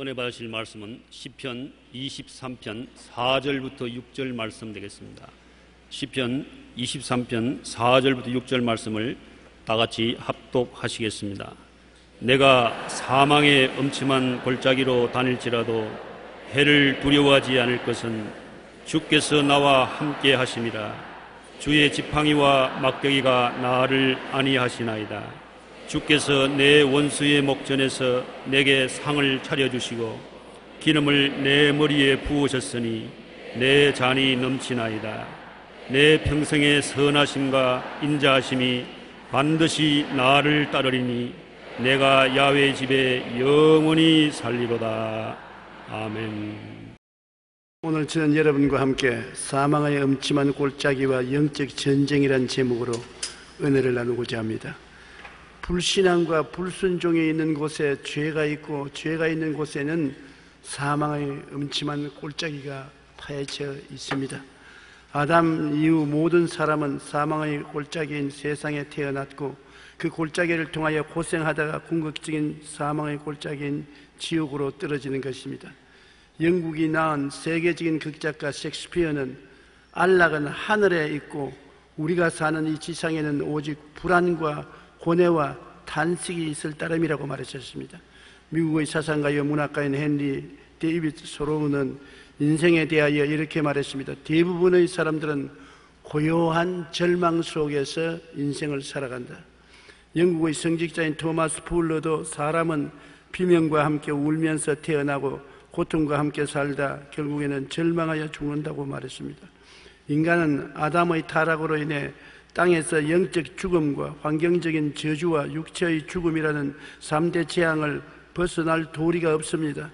은혜 받으실 말씀은 시편 23편 4절부터 6절 말씀 되겠습니다. 시편 23편 4절부터 6절 말씀을 다 같이 합독하시겠습니다. 내가 사망의 음침한 골짜기로 다닐지라도 해를 두려워하지 않을 것은 주께서 나와 함께 하심이라. 주의 지팡이와 막대기가 나를 안위하시나이다. 주께서 내 원수의 목전에서 내게 상을 차려주시고 기름을 내 머리에 부으셨으니 내 잔이 넘치나이다. 내 평생의 선하심과 인자하심이 반드시 나를 따르리니 내가 야훼의 집에 영원히 살리로다. 아멘. 오늘 저는 여러분과 함께 사망의 음침한 골짜기와 영적 전쟁이란 제목으로 은혜를 나누고자 합니다. 불신앙과 불순종이 있는 곳에 죄가 있고 죄가 있는 곳에는 사망의 음침한 골짜기가 파헤쳐 있습니다. 아담 이후 모든 사람은 사망의 골짜기인 세상에 태어났고 그 골짜기를 통하여 고생하다가 궁극적인 사망의 골짜기인 지옥으로 떨어지는 것입니다. 영국이 낳은 세계적인 극작가 셰익스피어는 안락은 하늘에 있고 우리가 사는 이 지상에는 오직 불안과 고뇌와 탄식이 있을 따름이라고 말하셨습니다. 미국의 사상가요 문학가인 헨리 데이비드 소로우는 인생에 대하여 이렇게 말했습니다. 대부분의 사람들은 고요한 절망 속에서 인생을 살아간다. 영국의 성직자인 토마스 풀러도 사람은 비명과 함께 울면서 태어나고 고통과 함께 살다 결국에는 절망하여 죽는다고 말했습니다. 인간은 아담의 타락으로 인해 땅에서 영적 죽음과 환경적인 저주와 육체의 죽음이라는 3대 재앙을 벗어날 도리가 없습니다.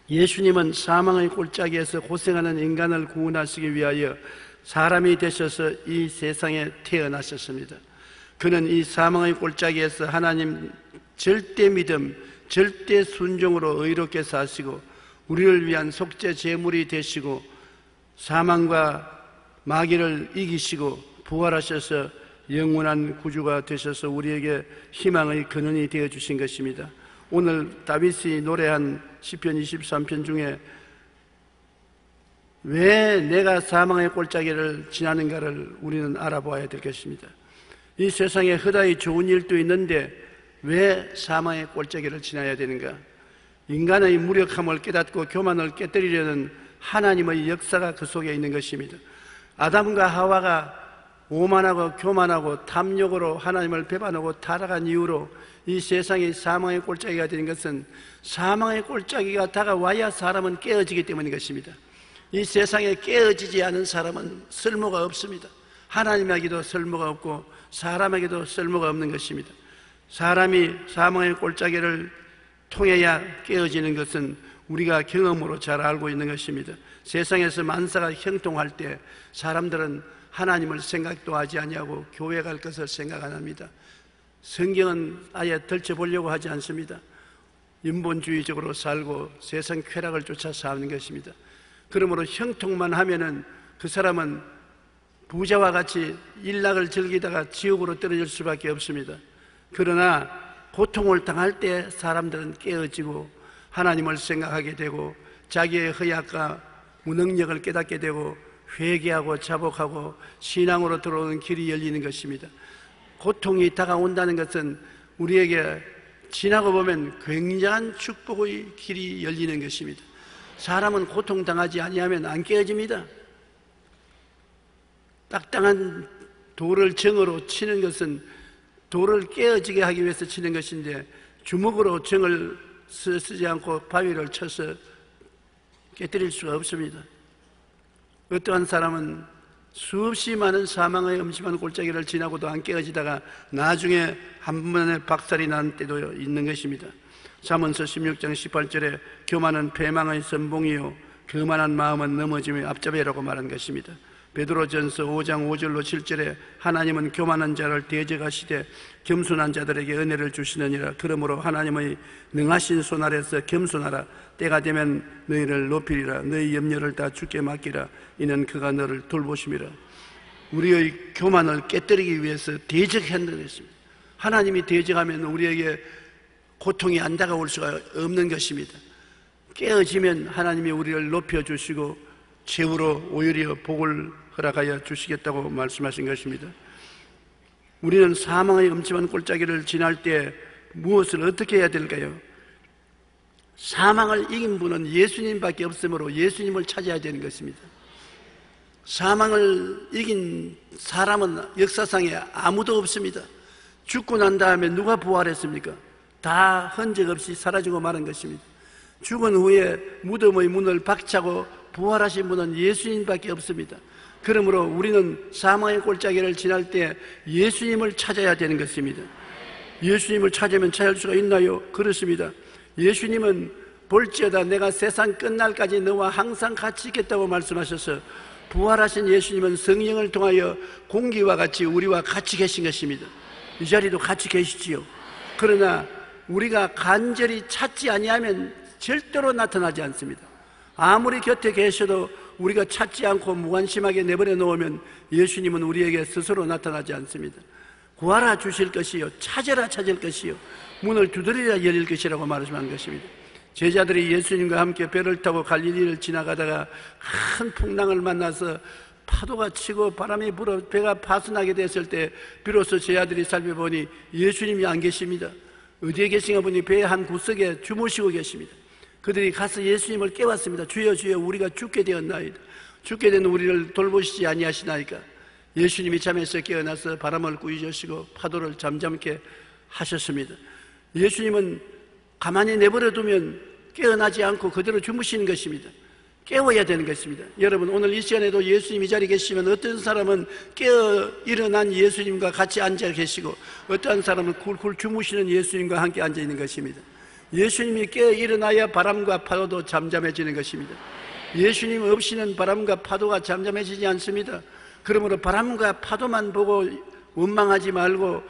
예수님은 사망의 골짜기에서 고생하는 인간을 구원하시기 위하여 사람이 되셔서 이 세상에 태어나셨습니다. 그는 이 사망의 골짜기에서 하나님 절대 믿음, 절대 순종으로 의롭게 사시고 우리를 위한 속죄 제물이 되시고 사망과 마귀를 이기시고 부활하셔서 영원한 구주가 되셔서 우리에게 희망의 근원이 되어주신 것입니다. 오늘 다윗이 노래한 시편 23편 중에 왜 내가 사망의 골짜기를 지나는가를 우리는 알아보아야 될 것입니다. 이 세상에 허다히 좋은 일도 있는데 왜 사망의 골짜기를 지나야 되는가? 인간의 무력함을 깨닫고 교만을 깨뜨리려는 하나님의 역사가 그 속에 있는 것입니다. 아담과 하와가 오만하고 교만하고 탐욕으로 하나님을 배반하고 타락한 이후로 이 세상이 사망의 골짜기가 된 것은 사망의 골짜기가 다가와야 사람은 깨어지기 때문인 것입니다. 이 세상에 깨어지지 않은 사람은 쓸모가 없습니다. 하나님에게도 쓸모가 없고 사람에게도 쓸모가 없는 것입니다. 사람이 사망의 골짜기를 통해야 깨어지는 것은 우리가 경험으로 잘 알고 있는 것입니다. 세상에서 만사가 형통할 때 사람들은 하나님을 생각도 하지 아니하고 교회 갈 것을 생각 안 합니다. 성경은 아예 덜쳐보려고 하지 않습니다. 인본주의적으로 살고 세상 쾌락을 쫓아 사는 것입니다. 그러므로 형통만 하면은 그 사람은 부자와 같이 일락을 즐기다가 지옥으로 떨어질 수밖에 없습니다. 그러나 고통을 당할 때 사람들은 깨어지고 하나님을 생각하게 되고 자기의 허약과 무능력을 깨닫게 되고 회개하고 자복하고 신앙으로 들어오는 길이 열리는 것입니다. 고통이 다가온다는 것은 우리에게 지나고 보면 굉장한 축복의 길이 열리는 것입니다. 사람은 고통당하지 아니하면 안 깨어집니다. 딱딱한 돌을 정으로 치는 것은 돌을 깨어지게 하기 위해서 치는 것인데 주먹으로 정을 쓰지 않고 바위를 쳐서 깨뜨릴 수가 없습니다. 어떠한 사람은 수없이 많은 사망의 음침한 골짜기를 지나고도 안 깨어지다가 나중에 한 번에 박살이 난 때도 있는 것입니다. 잠언서 16장 18절에 교만은 패망의 선봉이요 교만한 마음은 넘어짐의 앞잡이라고 말한 것입니다. 베드로전서 5장 5절로 7절에 하나님은 교만한 자를 대적하시되 겸손한 자들에게 은혜를 주시느니라. 그러므로 하나님의 능하신 손 아래서 겸손하라. 때가 되면 너희를 높이리라. 너희 염려를 다 주께 맡기라. 이는 그가 너를 돌보심이라. 우리의 교만을 깨뜨리기 위해서 대적한다고 했습니다. 하나님이 대적하면 우리에게 고통이 안 다가올 수가 없는 것입니다. 깨어지면 하나님이 우리를 높여주시고 최후로 오히려 복을 허락하여 주시겠다고 말씀하신 것입니다. 우리는 사망의 음침한 골짜기를 지날 때 무엇을 어떻게 해야 될까요? 사망을 이긴 분은 예수님밖에 없으므로 예수님을 찾아야 되는 것입니다. 사망을 이긴 사람은 역사상에 아무도 없습니다. 죽고 난 다음에 누가 부활했습니까? 다 흔적 없이 사라지고 마는 것입니다. 죽은 후에 무덤의 문을 박차고 부활하신 분은 예수님밖에 없습니다. 그러므로 우리는 사망의 골짜기를 지날 때 예수님을 찾아야 되는 것입니다. 예수님을 찾으면 찾을 수가 있나요? 그렇습니다. 예수님은 볼지어다 내가 세상 끝날까지 너와 항상 같이 있겠다고 말씀하셔서 부활하신 예수님은 성령을 통하여 공기와 같이 우리와 같이 계신 것입니다. 이 자리도 같이 계시지요. 그러나 우리가 간절히 찾지 아니하면 절대로 나타나지 않습니다. 아무리 곁에 계셔도 우리가 찾지 않고 무관심하게 내버려 놓으면 예수님은 우리에게 스스로 나타나지 않습니다. 구하라 주실 것이요 찾으라 찾을 것이요 문을 두드리라 열릴 것이라고 말씀한 것입니다. 제자들이 예수님과 함께 배를 타고 갈릴리를 지나가다가 큰 풍랑을 만나서 파도가 치고 바람이 불어 배가 파손하게 됐을 때 비로소 제자들이 살펴보니 예수님이 안 계십니다. 어디에 계신가 보니 배의 한 구석에 주무시고 계십니다. 그들이 가서 예수님을 깨웠습니다. 주여 주여 우리가 죽게 되었나이다. 죽게 된 우리를 돌보시지 아니하시나이까. 예수님이 잠에서 깨어나서 바람을 꾸짖으시고 파도를 잠잠케 하셨습니다. 예수님은 가만히 내버려 두면 깨어나지 않고 그대로 주무시는 것입니다. 깨워야 되는 것입니다. 여러분 오늘 이 시간에도 예수님 이 자리에 계시면 어떤 사람은 깨어 일어난 예수님과 같이 앉아 계시고 어떤 사람은 굴굴 주무시는 예수님과 함께 앉아 있는 것입니다. 예수님이 깨어 일어나야 바람과 파도도 잠잠해지는 것입니다. 예수님 없이는 바람과 파도가 잠잠해지지 않습니다. 그러므로 바람과 파도만 보고 원망하지 말고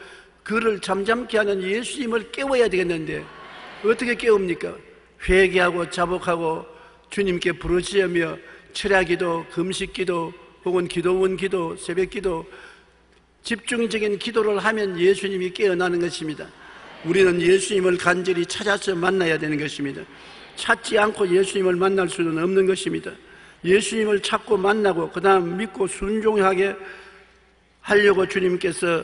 그를 잠잠케 하는 예수님을 깨워야 되겠는데 어떻게 깨웁니까? 회개하고 자복하고 주님께 부르짖으며 철야기도, 금식기도, 혹은 기도원 기도, 새벽기도, 집중적인 기도를 하면 예수님이 깨어나는 것입니다. 우리는 예수님을 간절히 찾아서 만나야 되는 것입니다. 찾지 않고 예수님을 만날 수는 없는 것입니다. 예수님을 찾고 만나고 그 다음 믿고 순종하게 하려고 주님께서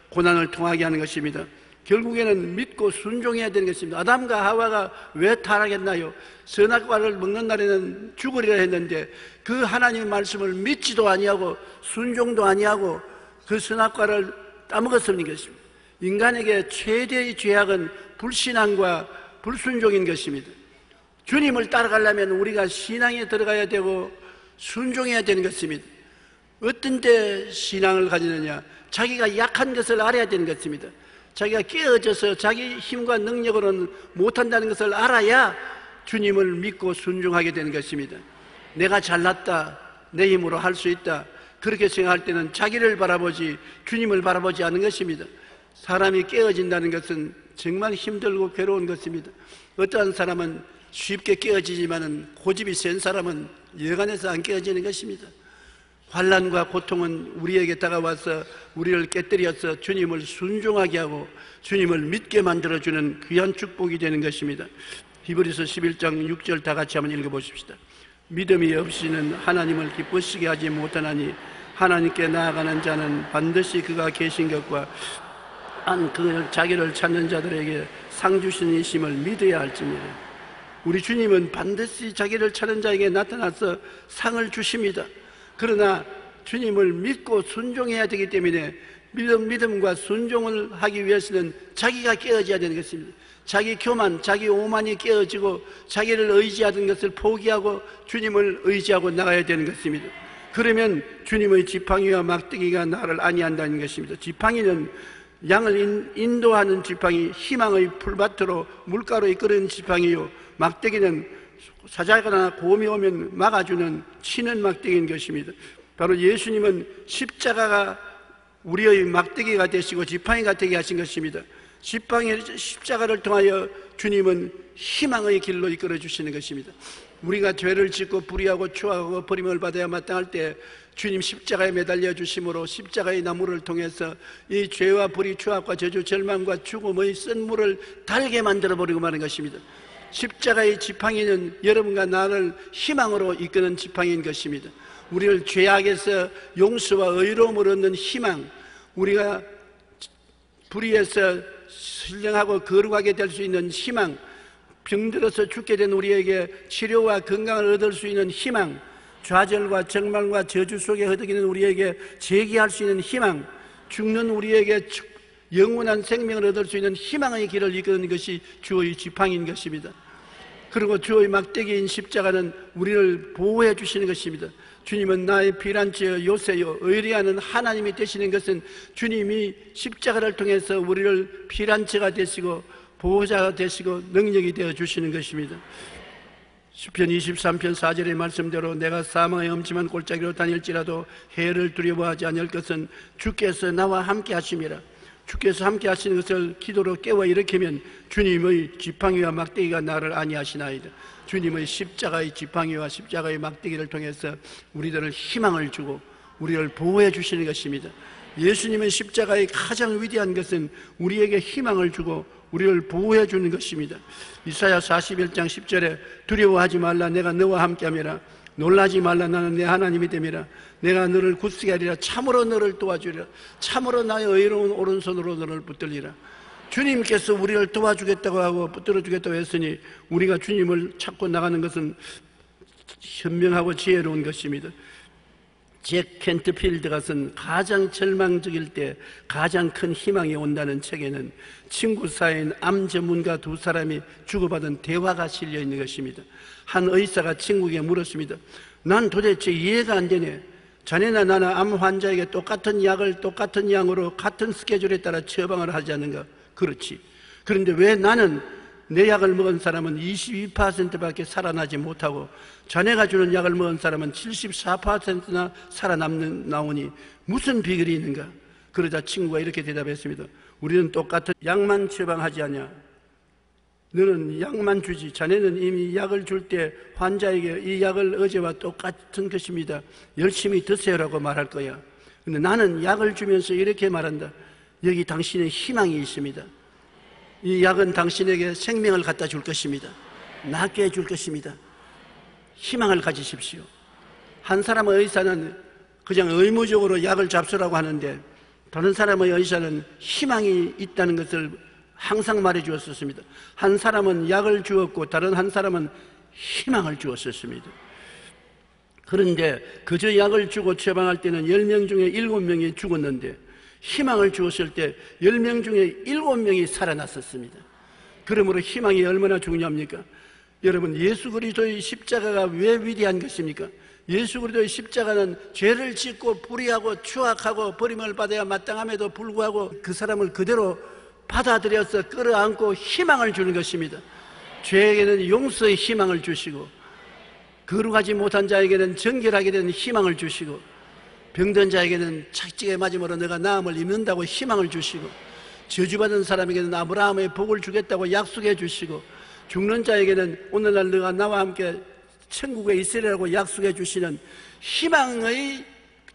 고난을 통하게 하는 것입니다. 결국에는 믿고 순종해야 되는 것입니다. 아담과 하와가 왜 타락했나요? 선악과를 먹는 날에는 죽으리라 했는데 그 하나님의 말씀을 믿지도 아니하고 순종도 아니하고 그 선악과를 따먹었습니다. 것입니다. 인간에게 최대의 죄악은 불신앙과 불순종인 것입니다. 주님을 따라가려면 우리가 신앙에 들어가야 되고 순종해야 되는 것입니다. 어떤 때 신앙을 가지느냐? 자기가 약한 것을 알아야 되는 것입니다. 자기가 깨어져서 자기 힘과 능력으로는 못한다는 것을 알아야 주님을 믿고 순종하게 되는 것입니다. 내가 잘났다, 내 힘으로 할 수 있다, 그렇게 생각할 때는 자기를 바라보지 주님을 바라보지 않는 것입니다. 사람이 깨어진다는 것은 정말 힘들고 괴로운 것입니다. 어떠한 사람은 쉽게 깨어지지만 고집이 센 사람은 여간해서 안 깨어지는 것입니다. 환난과 고통은 우리에게 다가와서 우리를 깨뜨려서 주님을 순종하게 하고 주님을 믿게 만들어주는 귀한 축복이 되는 것입니다. 히브리서 11장 6절 다 같이 한번 읽어보십시다. 믿음이 없이는 하나님을 기쁘시게 하지 못하나니 하나님께 나아가는 자는 반드시 그가 계신 것과 그 자기를 찾는 자들에게 상 주시는 이심을 믿어야 할지니라. 우리 주님은 반드시 자기를 찾는 자에게 나타나서 상을 주십니다. 그러나 주님을 믿고 순종해야 되기 때문에 믿음과 순종을 하기 위해서는 자기가 깨어져야 되는 것입니다. 자기 교만, 자기 오만이 깨어지고 자기를 의지하던 것을 포기하고 주님을 의지하고 나가야 되는 것입니다. 그러면 주님의 지팡이와 막대기가 나를 안위한다는 것입니다. 지팡이는 양을 인도하는 지팡이, 희망의 풀밭으로 물가로 이끄는 지팡이요, 막대기는 사자거나 곰이 오면 막아주는 치는 막대기인 것입니다. 바로 예수님은 십자가가 우리의 막대기가 되시고 지팡이가 되게 하신 것입니다. 십자가를 통하여 주님은 희망의 길로 이끌어 주시는 것입니다. 우리가 죄를 짓고 불의하고 추악하고 버림을 받아야 마땅할 때 주님 십자가에 매달려 주심으로 십자가의 나무를 통해서 이 죄와 불의, 추악과 저주, 절망과 죽음의 쓴물을 달게 만들어버리고 마는 것입니다. 십자가의 지팡이는 여러분과 나를 희망으로 이끄는 지팡이인 것입니다. 우리를 죄악에서 용서와 의로움을 얻는 희망, 우리가 불의에서 신령하고 거룩하게 될 수 있는 희망, 병들어서 죽게 된 우리에게 치료와 건강을 얻을 수 있는 희망, 좌절과 절망과 저주 속에 허덕이는 우리에게 재기할 수 있는 희망, 죽는 우리에게 영원한 생명을 얻을 수 있는 희망의 길을 이끄는 것이 주의 지팡이인 것입니다. 그리고 주의 막대기인 십자가는 우리를 보호해 주시는 것입니다. 주님은 나의 피난처여 요새여 의리하는 하나님이 되시는 것은 주님이 십자가를 통해서 우리를 피난처가 되시고 보호자가 되시고 능력이 되어 주시는 것입니다. 시편 23편 4절의 말씀대로 내가 사망의 엄침한 골짜기로 다닐지라도 해를 두려워하지 않을 것은 주께서 나와 함께 하심이라. 주께서 함께 하시는 것을 기도로 깨워 일으키면 주님의 지팡이와 막대기가 나를 안위하시나이다. 주님의 십자가의 지팡이와 십자가의 막대기를 통해서 우리들을 희망을 주고 우리를 보호해 주시는 것입니다. 예수님의 십자가의 가장 위대한 것은 우리에게 희망을 주고 우리를 보호해 주는 것입니다. 이사야 41장 10절에 두려워하지 말라 내가 너와 함께함이라. 놀라지 말라 나는 내 하나님이 됨이라. 내가 너를 굳세게 하리라. 참으로 너를 도와주리라. 참으로 나의 의로운 오른손으로 너를 붙들리라. 주님께서 우리를 도와주겠다고 하고 붙들어주겠다고 했으니 우리가 주님을 찾고 나가는 것은 현명하고 지혜로운 것입니다. 잭 켄트필드가 쓴 가장 절망적일 때 가장 큰 희망이 온다는 책에는 친구 사이인 암 전문가 두 사람이 주고받은 대화가 실려 있는 것입니다. 한 의사가 친구에게 물었습니다. 난 도대체 이해가 안 되네. 자네나 나나 암 환자에게 똑같은 약을 똑같은 양으로 같은 스케줄에 따라 처방을 하지 않는가? 그렇지. 그런데 왜 나는 내 약을 먹은 사람은 22%밖에 살아나지 못하고 자네가 주는 약을 먹은 사람은 74%나 나오니 무슨 비결이 있는가? 그러자 친구가 이렇게 대답했습니다. 우리는 똑같은 약만 처방하지 않냐? 너는 약만 주지. 자네는 이미 약을 줄 때 환자에게 이 약을 어제와 똑같은 것입니다. 열심히 드세요라고 말할 거야. 근데 나는 약을 주면서 이렇게 말한다. 여기 당신의 희망이 있습니다. 이 약은 당신에게 생명을 갖다 줄 것입니다. 낫게 해줄 것입니다. 희망을 가지십시오. 한 사람의 의사는 그냥 의무적으로 약을 잡수라고 하는데 다른 사람의 의사는 희망이 있다는 것을 항상 말해 주었습니다. 한 사람은 약을 주었고 다른 한 사람은 희망을 주었습니다. 그런데 그저 약을 주고 처방할 때는 10명 중에 7명이 죽었는데 희망을 주었을 때 10명 중에 7명이 살아났었습니다. 그러므로 희망이 얼마나 중요합니까? 여러분, 예수 그리스도의 십자가가 왜 위대한 것입니까? 예수 그리스도의 십자가는 죄를 짓고 불의하고 추악하고 버림을 받아야 마땅함에도 불구하고 그 사람을 그대로 받아들여서 끌어안고 희망을 주는 것입니다. 죄에게는 용서의 희망을 주시고 거룩하지 못한 자에게는 정결하게 되는 희망을 주시고 병든 자에게는 착지게 맞음으로 내가 나음을 입는다고 희망을 주시고 저주받은 사람에게는 아브라함의 복을 주겠다고 약속해 주시고 죽는 자에게는 오늘날 너가 나와 함께 천국에 있으리라고 약속해 주시는 희망의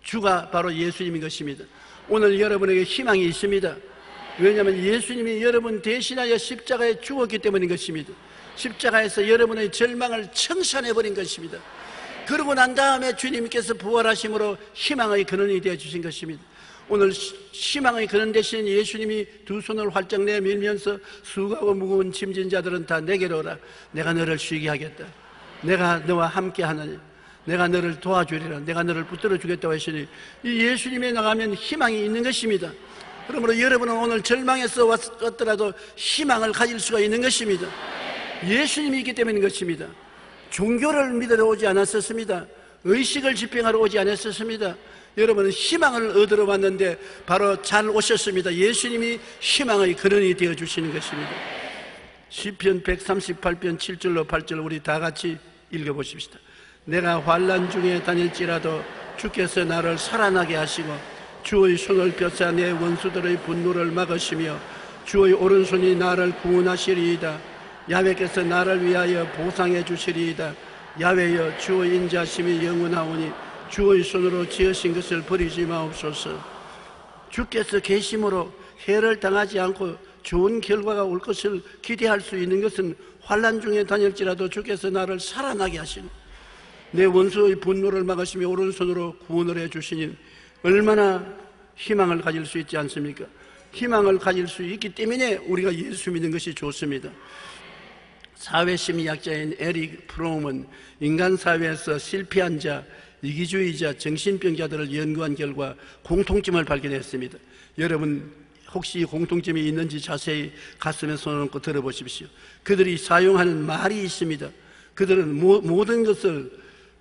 주가 바로 예수님인 것입니다. 오늘 여러분에게 희망이 있습니다. 왜냐하면 예수님이 여러분 대신하여 십자가에 죽었기 때문인 것입니다. 십자가에서 여러분의 절망을 청산해버린 것입니다. 그러고 난 다음에 주님께서 부활하심으로 희망의 근원이 되어 주신 것입니다. 오늘 희망의 근원 되신 예수님이 두 손을 활짝 내밀면서 수고하고 무거운 짐진 자들은 다 내게로 오라. 내가 너를 쉬게 하겠다. 내가 너와 함께 하느니 내가 너를 도와주리라. 내가 너를 붙들어 주겠다고 하시니 이 예수님에 나가면 희망이 있는 것입니다. 그러므로 여러분은 오늘 절망에서 왔더라도 희망을 가질 수가 있는 것입니다. 예수님이 있기 때문인 것입니다. 종교를 믿으러 오지 않았었습니다. 의식을 집행하러 오지 않았었습니다. 여러분은 희망을 얻으러 왔는데 바로 잘 오셨습니다. 예수님이 희망의 근원이 되어주시는 것입니다. 시편 138편 7절로 8절 우리 다 같이 읽어보십시다. 내가 환난 중에 다닐지라도 주께서 나를 살아나게 하시고 주의 손을 펴사 내 원수들의 분노를 막으시며 주의 오른손이 나를 구원하시리이다. 야훼께서 나를 위하여 보상해 주시리이다. 야훼여 주의 인자심이 영원하오니 주의 손으로 지으신 것을 버리지 마옵소서. 주께서 계심으로 해를 당하지 않고 좋은 결과가 올 것을 기대할 수 있는 것은 환난 중에 다닐지라도 주께서 나를 살아나게 하시니 내 원수의 분노를 막으시며 오른손으로 구원을 해주시니 얼마나 희망을 가질 수 있지 않습니까? 희망을 가질 수 있기 때문에 우리가 예수 믿는 것이 좋습니다. 사회심리학자인 에릭 프롬은 인간 사회에서 실패한 자, 이기주의자, 정신병자들을 연구한 결과 공통점을 발견했습니다. 여러분 혹시 공통점이 있는지 자세히 가슴에 손을 얹고 들어보십시오. 그들이 사용하는 말이 있습니다. 그들은 모든 것을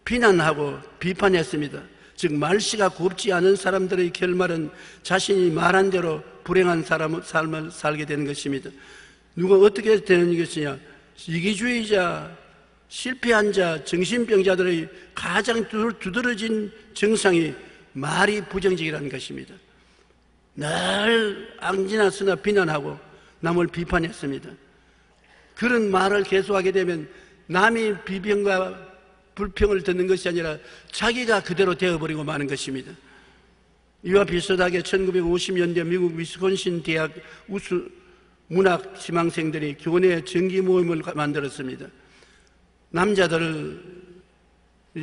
비난하고 비판했습니다. 즉 말씨가 곱지 않은 사람들의 결말은 자신이 말한 대로 불행한 삶을 살게 되는 것입니다. 누가 어떻게 되는 것이냐? 이기주의자, 실패한 자, 정신병자들의 가장 두드러진 증상이 말이 부정적이라는 것입니다. 늘 앙지나서나 비난하고 남을 비판했습니다. 그런 말을 계속하게 되면 남이 비평과 불평을 듣는 것이 아니라 자기가 그대로 되어버리고 마는 것입니다. 이와 비슷하게 1950년대 미국 위스콘신 대학 우수 문학 지망생들이 교내 정기 모임을 만들었습니다. 남자들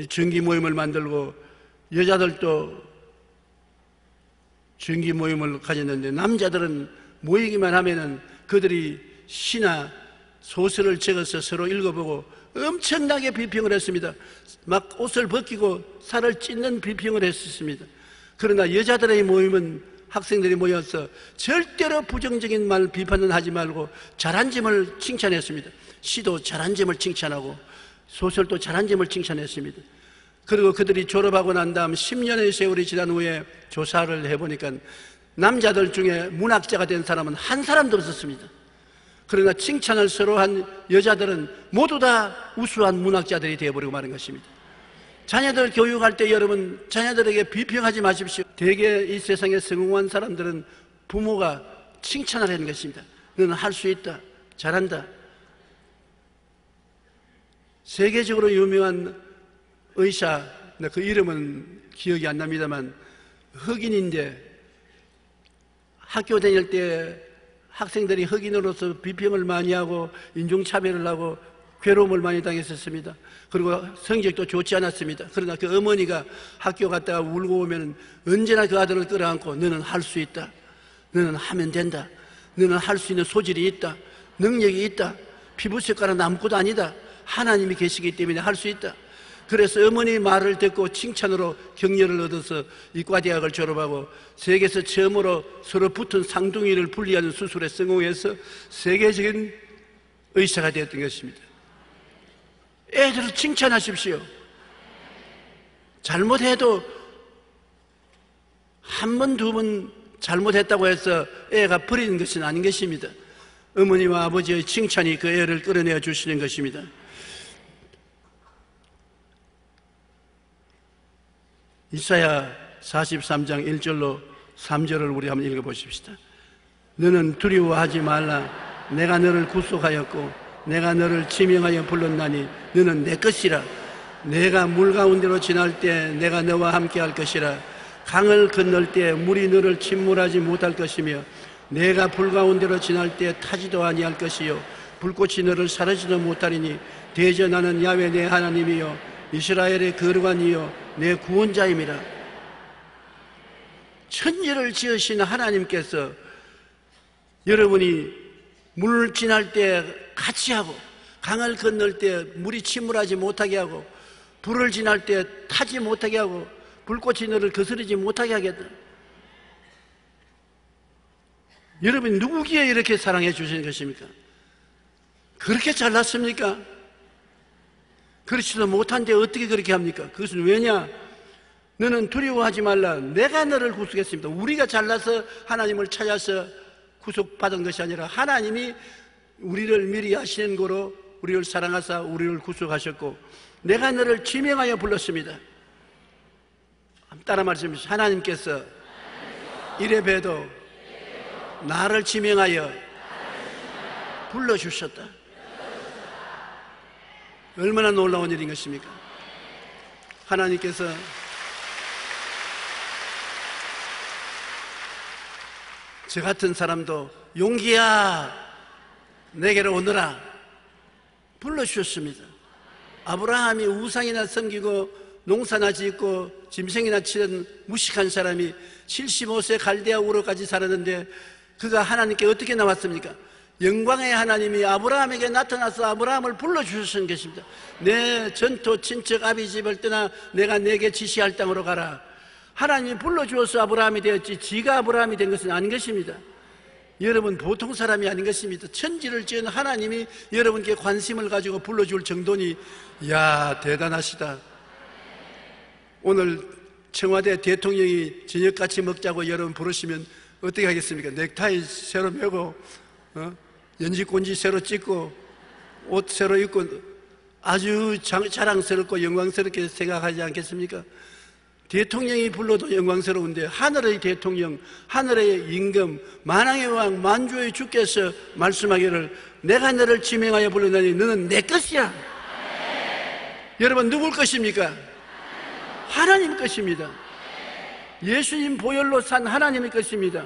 정기 모임을 만들고 여자들도 정기 모임을 가졌는데 남자들은 모이기만 하면은 그들이 시나 소설을 적어서 서로 읽어보고 엄청나게 비평을 했습니다. 막 옷을 벗기고 살을 찢는 비평을 했었습니다. 그러나 여자들의 모임은 학생들이 모여서 절대로 부정적인 말 비판은 하지 말고 잘한 점을 칭찬했습니다. 시도 잘한 점을 칭찬하고 소설도 잘한 점을 칭찬했습니다. 그리고 그들이 졸업하고 난 다음 10년의 세월이 지난 후에 조사를 해보니까 남자들 중에 문학자가 된 사람은 한 사람도 없었습니다. 그러나 칭찬을 서로 한 여자들은 모두 다 우수한 문학자들이 되어버리고 마는 것입니다. 자녀들 교육할 때 여러분 자녀들에게 비평하지 마십시오. 대개 이 세상에 성공한 사람들은 부모가 칭찬을 하는 것입니다. 너는 할 수 있다, 잘한다. 세계적으로 유명한 의사, 그 이름은 기억이 안 납니다만 흑인인데 학교 다닐 때 학생들이 흑인으로서 비평을 많이 하고 인종차별을 하고 괴로움을 많이 당했었습니다. 그리고 성적도 좋지 않았습니다. 그러나 그 어머니가 학교 갔다가 울고 오면 언제나 그 아들을 끌어안고 너는 할 수 있다, 너는 하면 된다, 너는 할 수 있는 소질이 있다, 능력이 있다, 피부 색깔은 아무것도 아니다, 하나님이 계시기 때문에 할 수 있다. 그래서 어머니 말을 듣고 칭찬으로 격려를 얻어서 이과대학을 졸업하고 세계에서 처음으로 서로 붙은 쌍둥이를 분리하는 수술에 성공해서 세계적인 의사가 되었던 것입니다. 애들을 칭찬하십시오. 잘못해도 한 번, 두 번 잘못했다고 해서 애가 버리는 것은 아닌 것입니다. 어머니와 아버지의 칭찬이 그 애를 끌어내어 주시는 것입니다. 이사야 43장 1절로 3절을 우리 한번 읽어보십시다. 너는 두려워하지 말라. 내가 너를 구속하였고 내가 너를 지명하여 불렀나니 너는 내 것이라. 내가 물 가운데로 지날 때 내가 너와 함께 할 것이라. 강을 건널 때 물이 너를 침몰하지 못할 것이며 내가 불 가운데로 지날 때 타지도 아니할 것이요 불꽃이 너를 사르지도 못하리니 대저 나는 야훼 내 하나님이요 이스라엘의 거룩한이요 내 구원자임이라. 천지를 지으신 하나님께서 여러분이 물 지날 때 같이 하고 강을 건널 때 물이 침몰하지 못하게 하고 불을 지날 때 타지 못하게 하고 불꽃이 너를 거스르지 못하게 하겠다. 여러분 누구기에 이렇게 사랑해 주시는 것입니까? 그렇게 잘났습니까? 그렇지도 못한데 어떻게 그렇게 합니까? 그것은 왜냐? 너는 두려워하지 말라. 내가 너를 구속했습니다. 우리가 잘나서 하나님을 찾아서 구속받은 것이 아니라 하나님이 우리를 미리 아시는 거로 우리를 사랑하사 우리를 구속하셨고 내가 너를 지명하여 불렀습니다. 따라 말씀하십시오. 하나님께서 이래봬도 나를 지명하여 불러주셨다. 얼마나 놀라운 일인 것입니까? 하나님께서 저 같은 사람도 용기야 내게로 오너라 불러주셨습니다. 아브라함이 우상이나 섬기고 농사나 짓고 짐승이나 치던 무식한 사람이 75세 갈대아 우르까지 살았는데 그가 하나님께 어떻게 나왔습니까? 영광의 하나님이 아브라함에게 나타나서 아브라함을 불러주신 것입니다. 내 전토 친척 아비 집을 떠나 내가 내게 지시할 땅으로 가라. 하나님이 불러주어서 아브라함이 되었지 지가 아브라함이 된 것은 아닌 것입니다. 여러분 보통 사람이 아닌 것입니다. 천지를 지은 하나님이 여러분께 관심을 가지고 불러줄 정도니 이야 대단하시다. 오늘 청와대 대통령이 저녁같이 먹자고 여러분 부르시면 어떻게 하겠습니까? 넥타이 새로 매고 연지꼰지 새로 찍고 옷 새로 입고 아주 자랑스럽고 영광스럽게 생각하지 않겠습니까? 대통령이 불러도 영광스러운데 하늘의 대통령, 하늘의 임금, 만왕의 왕, 만주의 주께서 말씀하기를 내가 너를 지명하여 불렀나니 너는 내 것이야. 여러분 누굴 것입니까? 하나님 것입니다. 예수님 보혈로 산 하나님의 것입니다.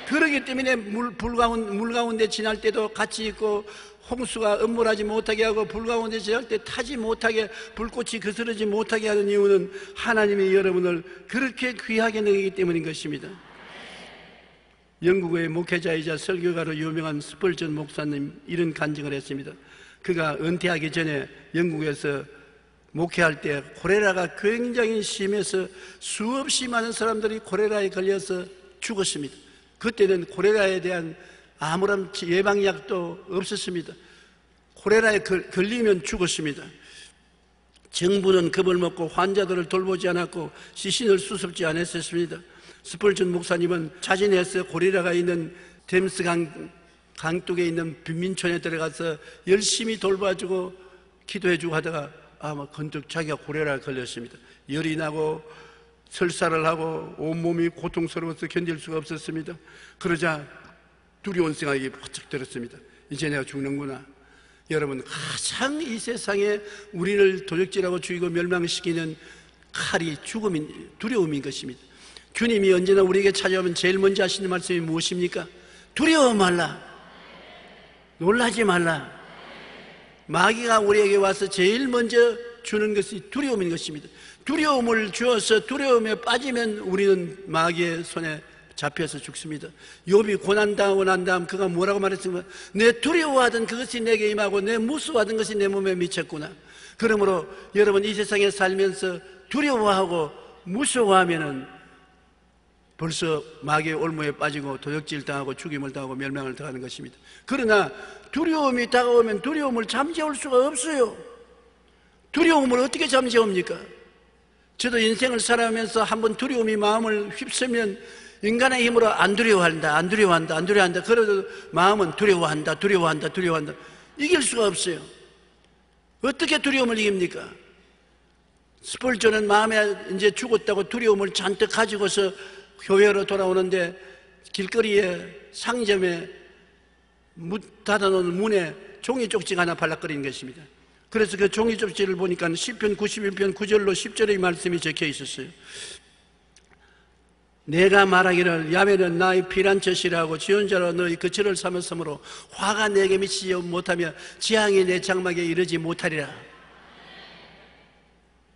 그러기 때문에 물 가운데 지날 때도 같이 있고 홍수가 음물하지 못하게 하고 불 가운데 지날 때 타지 못하게 불꽃이 거스르지 못하게 하는 이유는 하나님이 여러분을 그렇게 귀하게 여기기 때문인 것입니다. 영국의 목회자이자 설교가로 유명한 스펄전 목사님 이런 간증을 했습니다. 그가 은퇴하기 전에 영국에서 목회할 때 콜레라가 굉장히 심해서 수없이 많은 사람들이 콜레라에 걸려서 죽었습니다. 그때는 콜레라에 대한 아무런 예방약도 없었습니다. 콜레라에 걸리면 죽었습니다. 정부는 겁을 먹고 환자들을 돌보지 않았고 시신을 수습지 않았습니다. 스펄전 목사님은 자진해서 콜레라가 있는 템스 강둑에 있는 빈민촌에 들어가서 열심히 돌봐주고 기도해주고 하다가 아마 건적 자기가 콜레라에 걸렸습니다. 열이 나고 설사를 하고 온몸이 고통스러워서 견딜 수가 없었습니다. 그러자 두려운 생각이 번쩍 들었습니다. 이제 내가 죽는구나. 여러분 가장 이 세상에 우리를 도적질하고 죽이고 멸망시키는 칼이 두려움인 것입니다. 주님이 언제나 우리에게 찾아오면 제일 먼저 하시는 말씀이 무엇입니까? 두려워 말라. 놀라지 말라. 마귀가 우리에게 와서 제일 먼저 주는 것이 두려움인 것입니다. 두려움을 주어서 두려움에 빠지면 우리는 마귀의 손에 잡혀서 죽습니다. 욥이 고난당하고 난 다음 그가 뭐라고 말했습니까? 내 두려워하던 그것이 내게 임하고 내 무서워하던 것이 내 몸에 미쳤구나. 그러므로 여러분 이 세상에 살면서 두려워하고 무서워하면은 벌써 마귀의 올무에 빠지고 도적질 당하고 죽임을 당하고 멸망을 당하는 것입니다. 그러나 두려움이 다가오면 두려움을 잠재울 수가 없어요. 두려움을 어떻게 잠재웁니까? 저도 인생을 살아가면서 한번 두려움이 마음을 휩쓰면 인간의 힘으로 안 두려워한다. 그래도 마음은 두려워한다. 이길 수가 없어요. 어떻게 두려움을 이깁니까? 스펄전은 마음에 이제 죽었다고 두려움을 잔뜩 가지고서 교회로 돌아오는데 길거리에 상점에 닫아놓은 문에 종이 쪽지가 하나 발락거리는 것입니다. 그래서 그 종이 쪽지를 보니까 시편 91편 9절로 10절의 말씀이 적혀 있었어요. 내가 말하기를 야훼는 나의 피난처시라 하고 지존자로 너희 거처를 삼았으므로 화가 내게 미치지 못하며 재앙이 내 장막에 이르지 못하리라.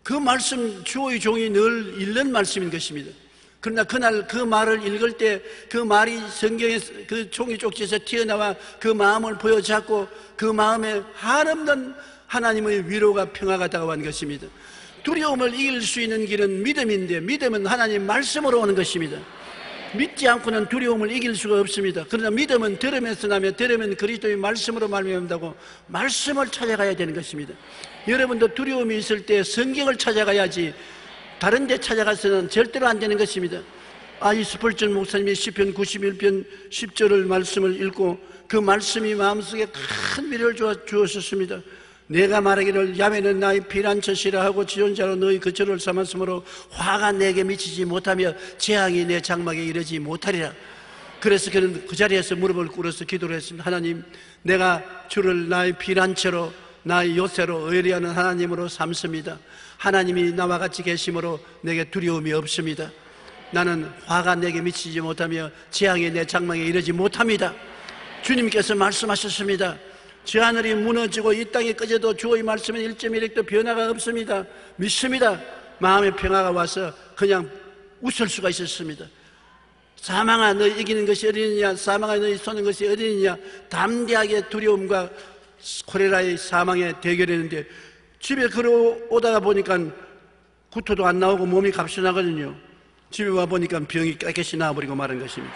그 말씀 주의 종이 늘 읽는 말씀인 것입니다. 그러나 그날 그 말을 읽을 때 그 말이 성경에 그 종이 쪽지에서 튀어나와 그 마음을 보여잡고 그 마음에 한없는 하나님의 위로가 평화가 다가온 것입니다. 두려움을 이길 수 있는 길은 믿음인데 믿음은 하나님 말씀으로 오는 것입니다. 믿지 않고는 두려움을 이길 수가 없습니다. 그러나 믿음은 들음에서 나며 들으면 그리스도의 말씀으로 말미암는다고 말씀을 찾아가야 되는 것입니다. 여러분도 두려움이 있을 때 성경을 찾아가야지 다른 데 찾아가서는 절대로 안 되는 것입니다. 이 스펄전 목사님이 시편 91편 10절을 말씀을 읽고 그 말씀이 마음속에 큰 위로를 주었습니다. 내가 말하기를 야훼는 나의 피난처시라 하고 지존자로 너희 거처를 삼았으므로 화가 내게 미치지 못하며 재앙이 내 장막에 이르지 못하리라. 그래서 그는 그 자리에서 무릎을 꿇어서 기도를 했습니다. 하나님, 내가 주를 나의 피난처로 나 요새로 의리하는 하나님으로 삼습니다. 하나님이 나와 같이 계심으로 내게 두려움이 없습니다. 나는 화가 내게 미치지 못하며 재앙이 내 장막에 이르지 못합니다. 주님께서 말씀하셨습니다. 저 하늘이 무너지고 이 땅이 꺼져도 주의 말씀은 1.1핵도 변화가 없습니다. 믿습니다. 마음의 평화가 와서 그냥 웃을 수가 있었습니다. 사망아 너 이기는 것이 어디느냐, 사망아 너희 쏘는 것이 어디느냐, 담대하게 두려움과 콜레라의 사망에 대결했는데 집에 걸어오다가 보니까 구토도 안 나오고 몸이 갑순하거든요. 집에 와 보니까 병이 깨끗이 나와버리고 마른 것입니다.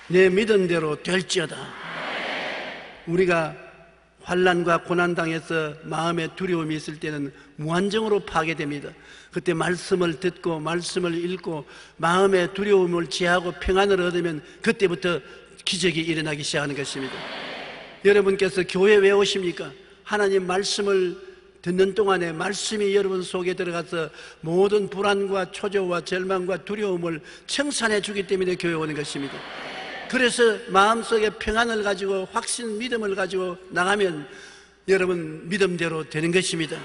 내 믿음대로 될지어다. 우리가 환난과 고난 당해서 마음에 두려움이 있을 때는 무한정으로 파괴됩니다. 그때 말씀을 듣고 말씀을 읽고 마음의 두려움을 제하고 평안을 얻으면 그때부터 기적이 일어나기 시작하는 것입니다. 여러분께서 교회 왜 오십니까? 하나님 말씀을 듣는 동안에 말씀이 여러분 속에 들어가서 모든 불안과 초조와 절망과 두려움을 청산해 주기 때문에 교회 오는 것입니다. 그래서 마음속에 평안을 가지고 확신, 믿음을 가지고 나가면 여러분 믿음대로 되는 것입니다.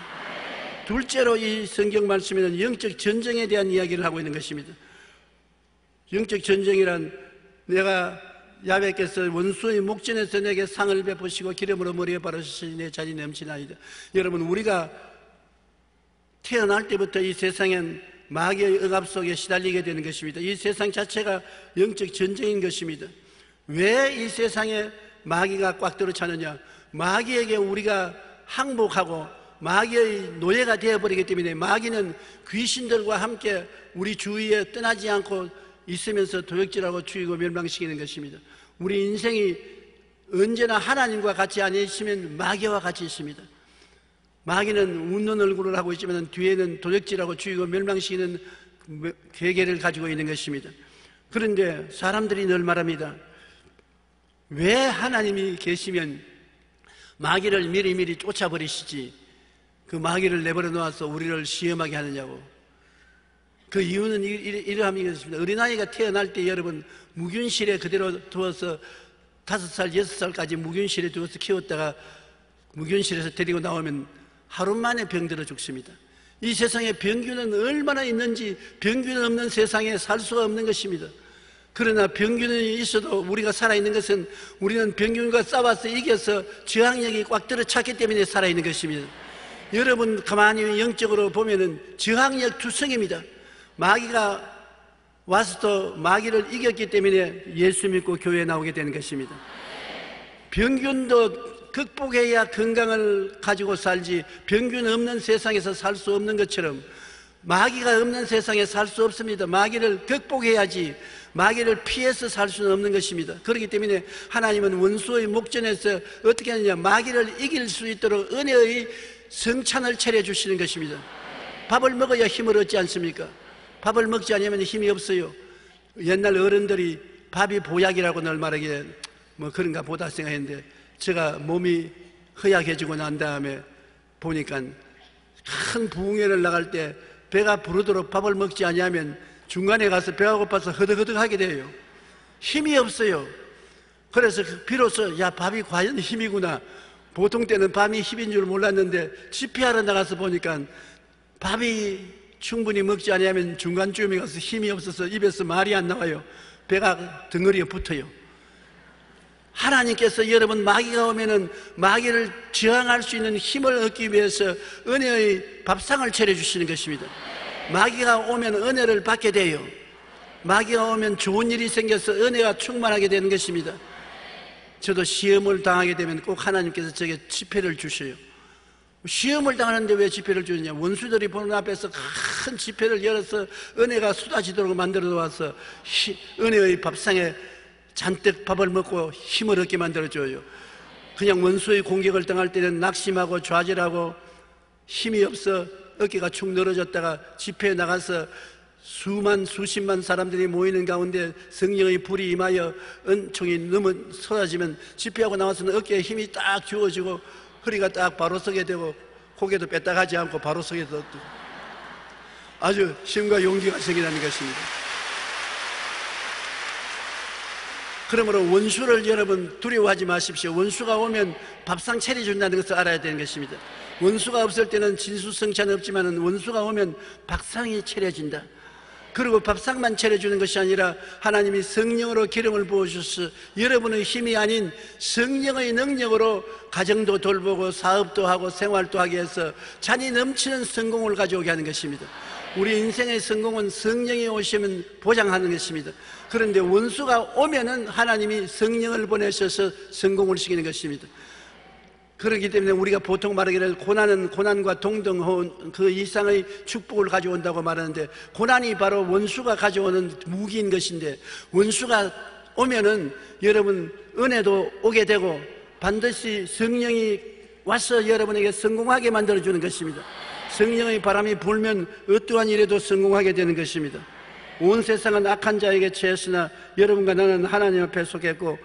둘째로 이 성경 말씀에는 영적 전쟁에 대한 이야기를 하고 있는 것입니다. 영적 전쟁이란 내가 야훼께서 원수의 목전에서 내게 상을 베푸시고 기름으로 머리에 바르시니 내 잔이 넘치나이다. 여러분 우리가 태어날 때부터 이 세상엔 마귀의 억압 속에 시달리게 되는 것입니다. 이 세상 자체가 영적 전쟁인 것입니다. 왜 이 세상에 마귀가 꽉 들어차느냐? 마귀에게 우리가 항복하고 마귀의 노예가 되어버리기 때문에 마귀는 귀신들과 함께 우리 주위에 떠나지 않고 있으면서 도적질하고 죽이고 멸망시키는 것입니다. 우리 인생이 언제나 하나님과 같이 안 있으면 마귀와 같이 있습니다. 마귀는 웃는 얼굴을 하고 있지만 뒤에는 도적질하고 죽이고 멸망시키는 계계를 가지고 있는 것입니다. 그런데 사람들이 늘 말합니다. 왜 하나님이 계시면 마귀를 미리미리 쫓아버리시지 그 마귀를 내버려 놓아서 우리를 시험하게 하느냐고. 그 이유는 이러함이겠습니다. 어린아이가 태어날 때 여러분 무균실에 그대로 두어서 5살, 6살까지 무균실에 두어서 키웠다가 무균실에서 데리고 나오면 하루 만에 병들어 죽습니다. 이 세상에 병균은 얼마나 있는지 병균 없는 세상에 살 수가 없는 것입니다. 그러나 병균이 있어도 우리가 살아있는 것은 우리는 병균과 싸워서 이겨서 저항력이 꽉 들어찼기 때문에 살아있는 것입니다. 여러분 가만히 영적으로 보면은 저항력 투성입니다. 마귀가 와서도 마귀를 이겼기 때문에 예수 믿고 교회에 나오게 되는 것입니다. 병균도 극복해야 건강을 가지고 살지 병균 없는 세상에서 살 수 없는 것처럼 마귀가 없는 세상에 살 수 없습니다. 마귀를 극복해야지 마귀를 피해서 살 수는 없는 것입니다. 그렇기 때문에 하나님은 원수의 목전에서 어떻게 하느냐, 마귀를 이길 수 있도록 은혜의 성찬을 차려주시는 것입니다. 밥을 먹어야 힘을 얻지 않습니까? 밥을 먹지 않으면 힘이 없어요. 옛날 어른들이 밥이 보약이라고 늘 말하기에 뭐 그런가 보다 생각했는데 제가 몸이 허약해지고 난 다음에 보니까 큰 부흥회를 나갈 때 배가 부르도록 밥을 먹지 않으면 중간에 가서 배가 고파서 허덕허덕하게 돼요. 힘이 없어요. 그래서 비로소 야 밥이 과연 힘이구나. 보통 때는 밥이 힘인 줄 몰랐는데 집회하러 나가서 보니까 밥이 충분히 먹지 않으면 중간쯤에 가서 힘이 없어서 입에서 말이 안 나와요. 배가 덩어리에 붙어요. 하나님께서 여러분 마귀가 오면은 마귀를 저항할 수 있는 힘을 얻기 위해서 은혜의 밥상을 차려주시는 것입니다. 마귀가 오면 은혜를 받게 돼요. 마귀가 오면 좋은 일이 생겨서 은혜가 충만하게 되는 것입니다. 저도 시험을 당하게 되면 꼭 하나님께서 저에게 지폐를 주셔요. 시험을 당하는데 왜 지폐를 주느냐? 원수들이 보는 앞에서 큰 지폐를 열어서 은혜가 쏟아지도록 만들어 놓아서 은혜의 밥상에 잔뜩 밥을 먹고 힘을 얻게 만들어줘요. 그냥 원수의 공격을 당할 때는 낙심하고 좌절하고 힘이 없어 어깨가 축 늘어졌다가 집회에 나가서 수십만 사람들이 모이는 가운데 성령의 불이 임하여 은총이 너무 쏟아지면 집회하고 나와서는 어깨에 힘이 딱 주어지고 허리가 딱 바로 서게 되고 고개도 뺐다가지 않고 바로 서게 되고 아주 힘과 용기가 생기는 것입니다. 그러므로 원수를 여러분 두려워하지 마십시오. 원수가 오면 밥상 차려준다는 것을 알아야 되는 것입니다. 원수가 없을 때는 진수성찬 없지만 원수가 오면 밥상이 차려진다. 그리고 밥상만 차려주는 것이 아니라 하나님이 성령으로 기름을 부어주셔서 여러분의 힘이 아닌 성령의 능력으로 가정도 돌보고 사업도 하고 생활도 하게 해서 잔이 넘치는 성공을 가져오게 하는 것입니다. 우리 인생의 성공은 성령이 오시면 보장하는 것입니다. 그런데 원수가 오면은 하나님이 성령을 보내셔서 성공을 시키는 것입니다. 그렇기 때문에 우리가 보통 말하기를 고난은 고난과 동등한 그 이상의 축복을 가져온다고 말하는데, 고난이 바로 원수가 가져오는 무기인 것인데, 원수가 오면은 여러분 은혜도 오게 되고 반드시 성령이 와서 여러분에게 성공하게 만들어주는 것입니다. 성령의 바람이 불면 어떠한 일에도 성공하게 되는 것입니다. 온 세상은 악한 자에게 처했으나 여러분과 나는 하나님 앞에 속했고,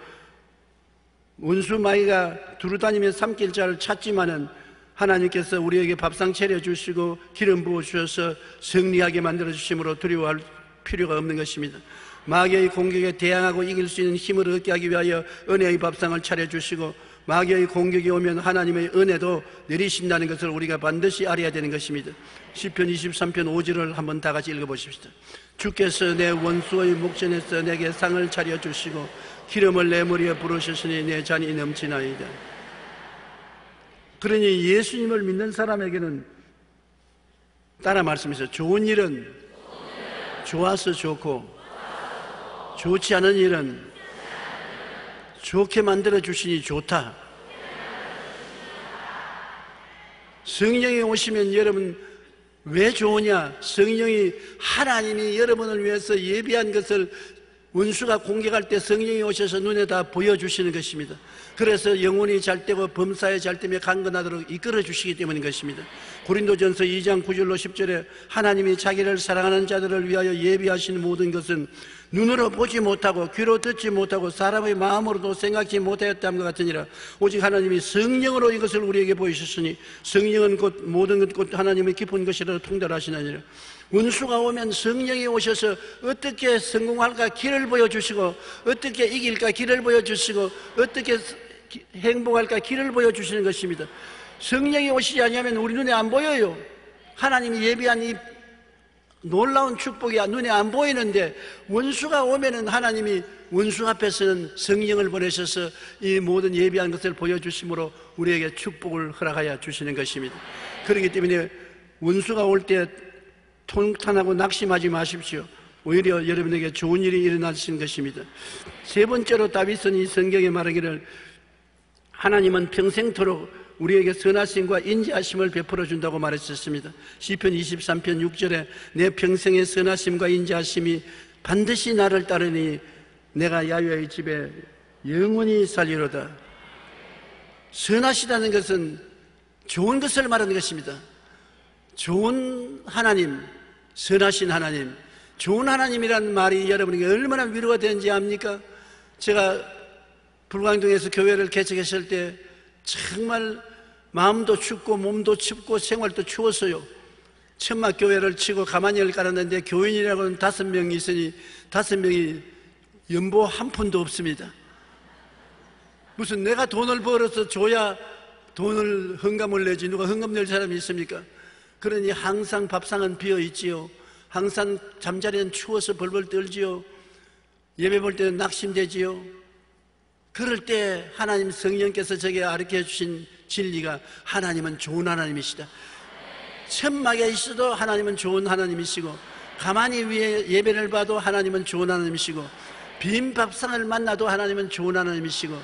원수 마귀가 두루다니며 삼킬 자를 찾지만은 하나님께서 우리에게 밥상 차려주시고 기름 부어주셔서 승리하게 만들어주심으로 두려워할 필요가 없는 것입니다. 마귀의 공격에 대항하고 이길 수 있는 힘을 얻게 하기 위하여 은혜의 밥상을 차려주시고, 마귀의 공격이 오면 하나님의 은혜도 내리신다는 것을 우리가 반드시 알아야 되는 것입니다. 시편 23편 5절을 한번 다 같이 읽어보십시다. 주께서 내 원수의 목전에서 내게 상을 차려주시고 기름을 내 머리에 부으셨으니 내 잔이 넘치나이다. 그러니 예수님을 믿는 사람에게는 따라 말씀하세요. 좋은 일은 좋아서 좋고 좋지 않은 일은 좋게 만들어 주시니 좋다. 성령이 오시면 여러분 왜 좋으냐? 성령이, 하나님이 여러분을 위해서 예비한 것을 원수가 공격할 때 성령이 오셔서 눈에 다 보여주시는 것입니다. 그래서 영혼이 잘되고 범사에 잘되며 강건하도록 이끌어 주시기 때문인 것입니다. 고린도전서 2장 9절로 10절에 하나님이 자기를 사랑하는 자들을 위하여 예비하신 모든 것은 눈으로 보지 못하고 귀로 듣지 못하고 사람의 마음으로도 생각지 못하였다함과 같으니라. 오직 하나님이 성령으로 이것을 우리에게 보이셨으니 성령은 곧 모든 것 곧 하나님의 깊은 것이라 통달하시나니라. 원수가 오면 성령이 오셔서 어떻게 성공할까 길을 보여주시고, 어떻게 이길까 길을 보여주시고, 어떻게 행복할까 길을 보여주시는 것입니다. 성령이 오시지 않으면 우리 눈에 안 보여요. 하나님이 예비한 이 놀라운 축복이 눈에 안 보이는데, 원수가 오면은 하나님이 원수 앞에서는 성령을 보내셔서 이 모든 예비한 것을 보여주심으로 우리에게 축복을 허락하여 주시는 것입니다. 그렇기 때문에 원수가 올 때 통탄하고 낙심하지 마십시오. 오히려 여러분에게 좋은 일이 일어나신 것입니다. 세 번째로 다윗은 이 성경에 말하기를 하나님은 평생토록 우리에게 선하심과 인자하심을 베풀어 준다고 말했었습니다. 시편 23편 6절에 내 평생의 선하심과 인자하심이 반드시 나를 따르니 내가 야훼의 집에 영원히 살리로다. 선하시다는 것은 좋은 것을 말하는 것입니다. 좋은 하나님, 선하신 하나님, 좋은 하나님이라는 말이 여러분에게 얼마나 위로가 되는지 압니까? 제가 불광동에서 교회를 개척했을 때 정말 마음도 춥고 몸도 춥고 생활도 추웠어요. 천막 교회를 치고 가마니를 깔았는데 교인이라고는 5명이 있으니 5명이 연보 한 푼도 없습니다. 무슨 내가 돈을 벌어서 줘야 돈을 헌금을 내지 누가 헌금 낼 사람이 있습니까? 그러니 항상 밥상은 비어 있지요. 항상 잠자리는 추워서 벌벌 떨지요. 예배 볼 때는 낙심되지요. 그럴 때 하나님 성령께서 저에게 가르쳐 주신 진리가 하나님은 좋은 하나님이시다. 천막에 있어도 하나님은 좋은 하나님이시고, 가만히 위에 예배를 봐도 하나님은 좋은 하나님이시고, 빈 밥상을 만나도 하나님은 좋은 하나님이시고,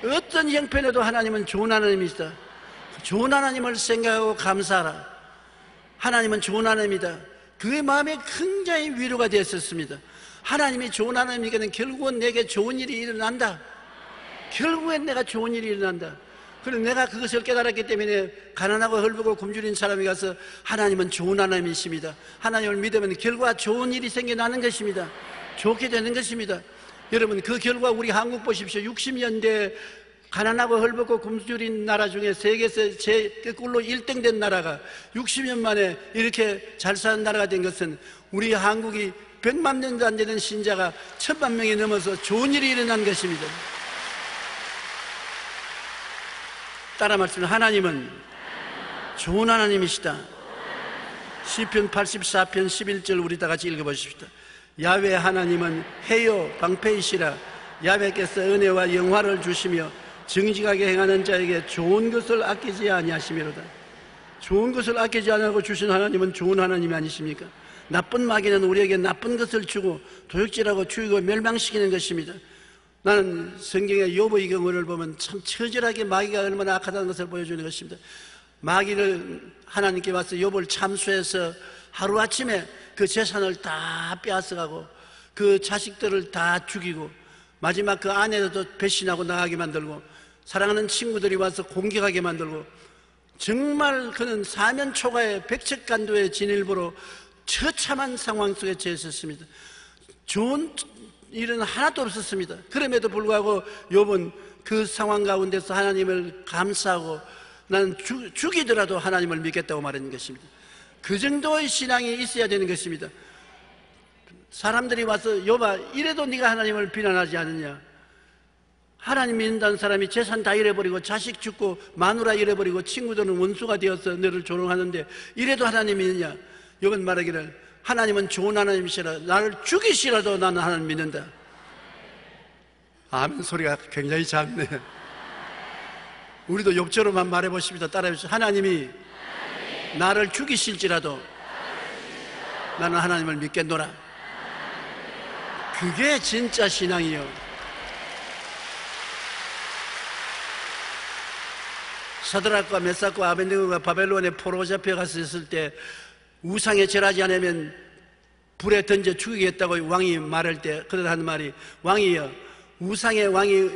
어떤 형편에도 하나님은 좋은 하나님이시다. 좋은 하나님을 생각하고 감사하라. 하나님은 좋은 하나님이다. 그의 마음에 굉장히 위로가 되었었습니다. 하나님이 좋은 하나님이니까 결국은 내게 좋은 일이 일어난다. 결국엔 내가 좋은 일이 일어난다. 그래서 내가 그것을 깨달았기 때문에 가난하고 헐벗고 굶주린 사람이 가서 하나님은 좋은 하나님이십니다. 하나님을 믿으면 결과 좋은 일이 생겨나는 것입니다. 좋게 되는 것입니다. 여러분, 그 결과 우리 한국 보십시오. 60년대 가난하고 헐벗고 굶주린 나라 중에 세계에서 꿀로 1등 된 나라가 60년 만에 이렇게 잘 사는 나라가 된 것은 우리 한국이 100만 명도 안 되는 신자가 1000만 명이 넘어서 좋은 일이 일어난 것입니다. 따라 말씀해, 하나님은 좋은 하나님이시다. 시편 84편 11절 우리 다 같이 읽어보십시다. 야훼 하나님은 해요 방패이시라. 야훼께서 은혜와 영화를 주시며 정직하게 행하는 자에게 좋은 것을 아끼지 아니하시미로다. 좋은 것을 아끼지 않고 주신 하나님은 좋은 하나님이 아니십니까? 나쁜 마귀는 우리에게 나쁜 것을 주고 도둑질하고 죽이고 멸망시키는 것입니다. 나는 성경의 욥의 경우를 보면 참 처절하게 마귀가 얼마나 악하다는 것을 보여주는 것입니다. 마귀를 하나님께 와서 욥을 참수해서 하루아침에 그 재산을 다 빼앗아가고 그 자식들을 다 죽이고 마지막 그 아내도 배신하고 나가게 만들고 사랑하는 친구들이 와서 공격하게 만들고 정말 그는 사면초가의 백척간도의 진일보로 처참한 상황 속에 처해 있었습니다. 좋은 일은 하나도 없었습니다. 그럼에도 불구하고 욥은 그 상황 가운데서 하나님을 감사하고 나는 죽이더라도 하나님을 믿겠다고 말하는 것입니다. 그 정도의 신앙이 있어야 되는 것입니다. 사람들이 와서 욥아 이래도 네가 하나님을 비난하지 않느냐, 하나님 믿는다는 사람이 재산 다 잃어버리고 자식 죽고 마누라 잃어버리고 친구들은 원수가 되어서 너를 조롱하는데 이래도 하나님 믿느냐. 욥은 말하기를 하나님은 좋은 하나님이시라. 나를 죽이시라도 나는 하나님 믿는다. 아멘 소리가 굉장히 작네. 우리도 욥처럼만 말해보십니다. 따라해보십시오. 하나님이 나를 죽이실지라도 나는 하나님을 믿겠노라. 그게 진짜 신앙이요. 사드락과 메삭과 아벤느고가 바벨론에 포로 잡혀갔을 때 우상에 절하지 않으면 불에 던져 죽이겠다고 왕이 말할 때 그들 하는 말이, 왕이여 우상의 왕이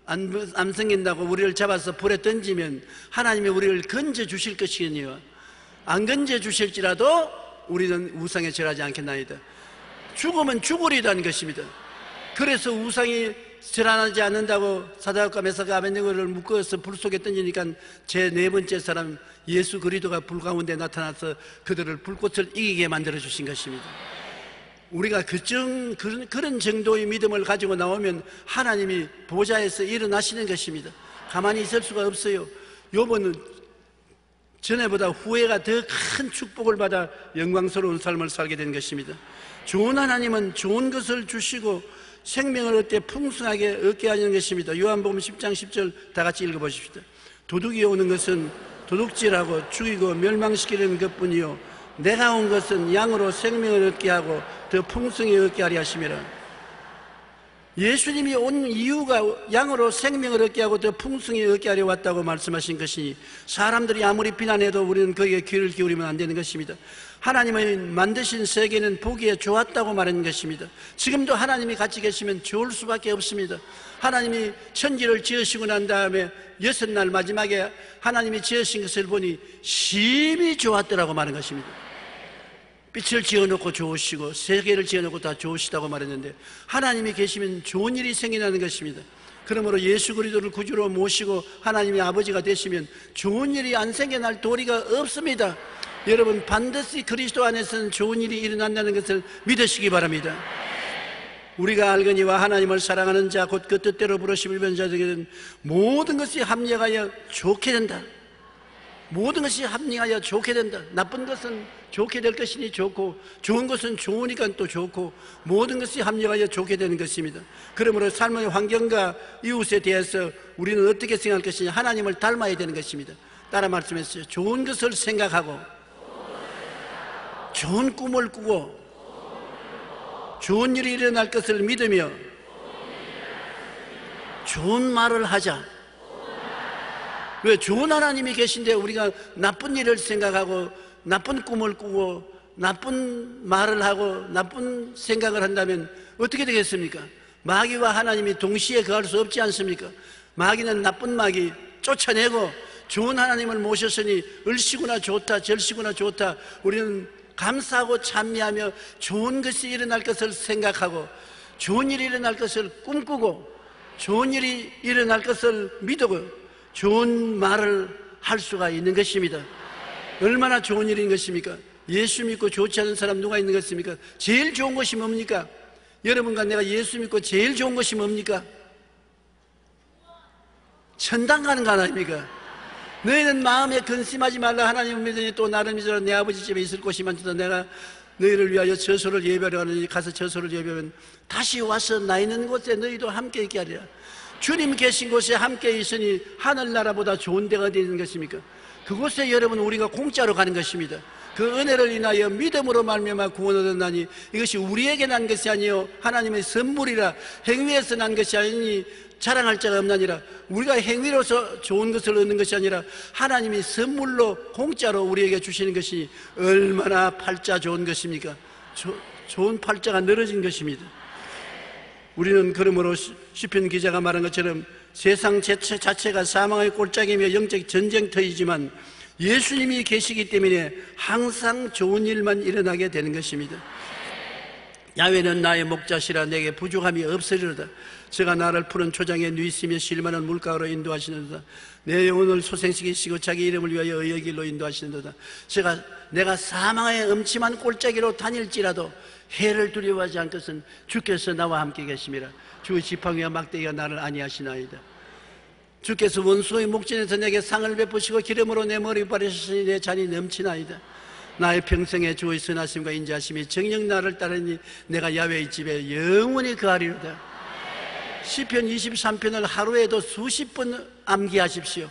안 생긴다고 우리를 잡아서 불에 던지면 하나님이 우리를 건져 주실 것이니와 안 건져 주실지라도 우리는 우상에 절하지 않겠나이다. 죽으면 죽으리라는 것입니다. 그래서 우상이 절하지 않는다고 사드락과 메삭과 아벤느고를 묶어서 불 속에 던지니까 제 네 번째 사람 예수 그리스도가 불 가운데 나타나서 그들을 불꽃을 이기게 만들어 주신 것입니다. 우리가 그런 정도의 믿음을 가지고 나오면 하나님이 보좌에서 일어나시는 것입니다. 가만히 있을 수가 없어요. 욥은 전에보다 후회가 더 큰 축복을 받아 영광스러운 삶을 살게 된 것입니다. 좋은 하나님은 좋은 것을 주시고 생명을 얻되 풍성하게 얻게 하는 것입니다. 요한복음 10장 10절 다 같이 읽어보십시다. 도둑이 오는 것은 도둑질하고 죽이고 멸망시키는 것뿐이요 내가 온 것은 양으로 생명을 얻게 하고 더 풍성히 얻게 하려 하심이라. 예수님이 온 이유가 양으로 생명을 얻게 하고 더 풍성히 얻게 하려 왔다고 말씀하신 것이니 사람들이 아무리 비난해도 우리는 거기에 귀를 기울이면 안 되는 것입니다. 하나님의 만드신 세계는 보기에 좋았다고 말하는 것입니다. 지금도 하나님이 같이 계시면 좋을 수밖에 없습니다. 하나님이 천지를 지으시고 난 다음에 6날 마지막에 하나님이 지으신 것을 보니 심히 좋았더라고 말하는 것입니다. 빛을 지어놓고 좋으시고 세계를 지어놓고 다 좋으시다고 말했는데 하나님이 계시면 좋은 일이 생겨나는 것입니다. 그러므로 예수 그리스도를 구주로 모시고 하나님의 아버지가 되시면 좋은 일이 안 생겨날 도리가 없습니다. 여러분 반드시 그리스도 안에서는 좋은 일이 일어난다는 것을 믿으시기 바랍니다. 우리가 알거니와 하나님을 사랑하는 자 곧 그 뜻대로 부르심을 받은 자들에게는 모든 것이 합력하여 좋게 된다. 모든 것이 합력하여 좋게 된다. 나쁜 것은 좋게 될 것이니 좋고 좋은 것은 좋으니까 또 좋고 모든 것이 합력하여 좋게 되는 것입니다. 그러므로 삶의 환경과 이웃에 대해서 우리는 어떻게 생각할 것이냐, 하나님을 닮아야 되는 것입니다. 따라 말씀했어요. 좋은 것을 생각하고 좋은 꿈을 꾸고 좋은 일이 일어날 것을 믿으며 좋은 말을 하자. 왜? 좋은 하나님이 계신데 우리가 나쁜 일을 생각하고 나쁜 꿈을 꾸고 나쁜 말을 하고 나쁜 생각을 한다면 어떻게 되겠습니까? 마귀와 하나님이 동시에 거할 수 없지 않습니까? 마귀는 나쁜 마귀 쫓아내고 좋은 하나님을 모셨으니 을시구나 좋다 절시구나 좋다. 우리는 감사하고 찬미하며 좋은 것이 일어날 것을 생각하고 좋은 일이 일어날 것을 꿈꾸고 좋은 일이 일어날 것을 믿고 좋은 말을 할 수가 있는 것입니다. 얼마나 좋은 일인 것입니까? 예수 믿고 좋지 않은 사람 누가 있는 것입니까? 제일 좋은 것이 뭡니까? 여러분과 내가 예수 믿고 제일 좋은 것이 뭡니까? 천당 가는 거 아닙니까? 너희는 마음에 근심하지 말라. 하나님을 믿으니 또 나를 믿으라. 내 아버지 집에 있을 곳이 많도다. 내가 너희를 위하여 저소를 예배하려 하느니 가서 저소를 예배하면 다시 와서 나 있는 곳에 너희도 함께 있게 하리라. 주님 계신 곳에 함께 있으니 하늘나라보다 좋은 데가 어디 있는 것입니까? 그곳에 여러분 우리가 공짜로 가는 것입니다. 그 은혜를 인하여 믿음으로 말미암아 구원을 얻었나니 이것이 우리에게 난 것이 아니요 하나님의 선물이라. 행위에서 난 것이 아니니 자랑할 자가 없나니라. 우리가 행위로서 좋은 것을 얻는 것이 아니라 하나님이 선물로 공짜로 우리에게 주시는 것이 얼마나 팔자 좋은 것입니까? 좋은 팔자가 늘어진 것입니다. 우리는 그러므로 시편 기자가 말한 것처럼 세상 자체가 사망의 골짜기며 영적 전쟁터이지만 예수님이 계시기 때문에 항상 좋은 일만 일어나게 되는 것입니다. 야훼는 나의 목자시라. 내게 부족함이 없으리로다. 제가 나를 푸른 초장에 누이시며 실만한 물가로 인도하시는도다. 내 영혼을 소생시키시고 자기 이름을 위하여 의의 길로 인도하시는도다. 내가 사망의 음침한 골짜기로 다닐지라도 해를 두려워하지 않것은 주께서 나와 함께 계심이라. 주의 지팡이와 막대기가 나를 안위하시나이다. 주께서 원수의 목전에서 내게 상을 베푸시고 기름으로 내 머리 바르시니 내 잔이 넘치나이다. 나의 평생에 주의 선하심과 인자하심이 정녕 나를 따르니 내가 야훼의 집에 영원히 거하리로다. 시편 23편을 하루에도 수십 번 암기하십시오.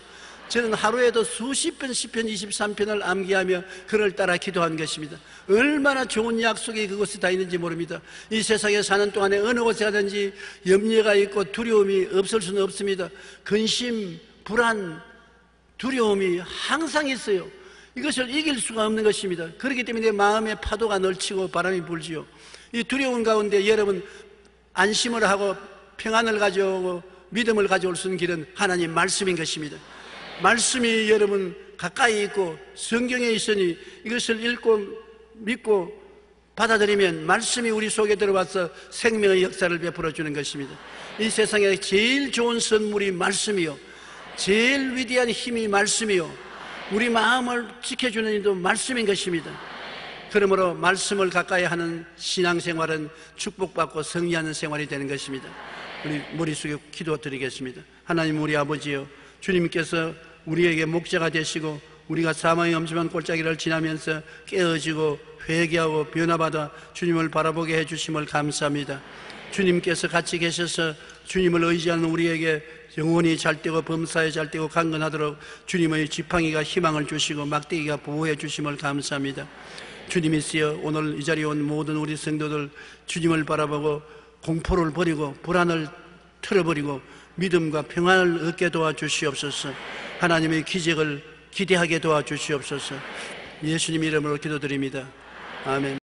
저는 하루에도 수십 번 시편 23편을 암기하며 그를 따라 기도한 것입니다. 얼마나 좋은 약속이 그곳에 다 있는지 모릅니다. 이 세상에 사는 동안에 어느 곳에 가든지 염려가 있고 두려움이 없을 수는 없습니다. 근심, 불안, 두려움이 항상 있어요. 이것을 이길 수가 없는 것입니다. 그렇기 때문에 마음의 파도가 널치고 바람이 불지요. 이 두려움 가운데 여러분 안심을 하고 평안을 가져오고 믿음을 가져올 수 있는 길은 하나님 말씀인 것입니다. 말씀이 여러분 가까이 있고 성경에 있으니 이것을 읽고 믿고 받아들이면 말씀이 우리 속에 들어와서 생명의 역사를 베풀어 주는 것입니다. 이 세상에 제일 좋은 선물이 말씀이요, 제일 위대한 힘이 말씀이요, 우리 마음을 지켜주는 일도 말씀인 것입니다. 그러므로 말씀을 가까이 하는 신앙생활은 축복받고 승리하는 생활이 되는 것입니다. 우리 머릿속에 기도드리겠습니다. 하나님 우리 아버지여, 주님께서 우리에게 목자가 되시고 우리가 사망의 엄침한 골짜기를 지나면서 깨어지고 회개하고 변화받아 주님을 바라보게 해주심을 감사합니다. 주님께서 같이 계셔서 주님을 의지하는 우리에게 영혼이 잘되고 범사에 잘되고 강건하도록 주님의 지팡이가 희망을 주시고 막대기가 보호해 주심을 감사합니다. 주님이시여, 오늘 이 자리에 온 모든 우리 성도들 주님을 바라보고 공포를 버리고 불안을 틀어버리고 믿음과 평안을 얻게 도와주시옵소서. 하나님의 기적을 기대하게 도와주시옵소서. 예수님 이름으로 기도드립니다. 아멘.